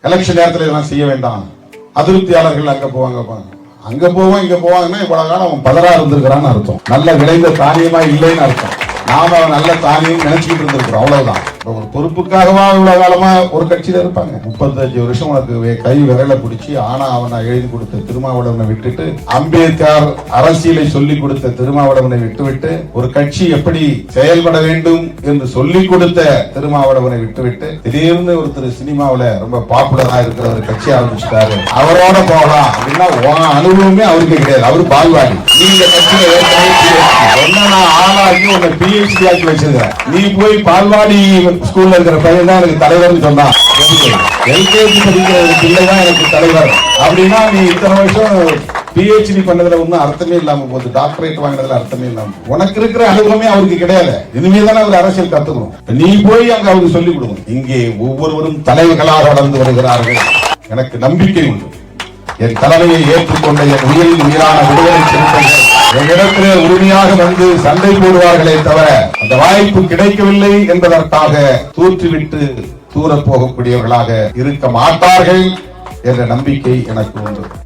Election நேரத்தில் இதெல்லாம் செய்ய வேண்டாம். அதிருப்தியாளர்கள் அங்க போவாங்க, அங்க போவோம் இங்க போவாங்கன்னா இவ்வளவு காலம் அவன் பதறா இருந்திருக்கிறான்னு அர்த்தம். நல்ல விளைந்த தானியமா இல்லைன்னு அர்த்தம். நாம அவன் நல்ல தானியம் நினைச்சுக்கிட்டு இருந்திருக்கிறோம், அவ்வளவுதான். ஒரு பொறுப்புக்காகவா இவ்வளவு காலமா ஒரு கட்சியில இருப்பாங்க? 35 வருஷம் உனக்கு கை விரல பிடிச்சி ஆனா அவனை எழுதி கொடுத்த திருமாவளவனை விட்டுட்டு, அம்பேத்கர் அரசியலை சொல்லிக் கொடுத்த திருமாவளவனை விட்டுவிட்டு, ஒரு கட்சி எப்படி செயல்பட வேண்டும் என்று சொல்லிக் கொடுத்த திருமாவளவனை விட்டுவிட்டு, திடீர்னு ஒருத்தர் சினிமாவில ரொம்ப பாப்புலரா இருக்கிற ஒரு கட்சி ஆரம்பிச்சுட்டாரு, அவரோட போகலாம் அப்படின்னா அனுபவமே அவருக்கு கிடையாது. அவரு பால்வாடி. நீங்க கட்சியில ஆளாக்கி உன்னை PhD ஆக்கி வச்சிருக்க, நீ போய் பால்வாடி ஸ்கூல்ல இருக்கிற பையன் தான் எனக்கு தலைவர்னு சொன்னான். LKG படிக்கிற பிள்ளைதான் எனக்கு தலைவர் அப்படின்னா, நீ இத்தனை வருஷம் PhD பண்ணதுல ஒன்னும் அர்த்தமே இல்லாம போகுது, டாக்டரேட் வாங்கினதுல அர்த்தமே இல்லாம. உனக்கு இருக்கிற அனுபவமே அவருக்கு கிடையாது. இனிமே தானே அவர் அரசியல் கத்துக்கணும். நீ போய் அங்க அவருக்கு சொல்லிக் கொடுக்கணும். இங்கே ஒவ்வொருவரும் தலைவர்களாக வளர்ந்து வருகிறார்கள். எனக்கு நம்பிக்கை உண்டு. என் தலைமையை ஏற்றுக்கொண்ட என் உயிரின் உயிரான விடுதலை சிறுத்தைகள் என்னிடத்திலே உரிமையாக வந்து சண்டை போடுவார்களே தவிர, அந்த வாய்ப்பு கிடைக்கவில்லை என்பதற்காக தூற்றிவிட்டு தூர போகக்கூடியவர்களாக இருக்க மாட்டார்கள் என்ற நம்பிக்கை எனக்கு உண்டு.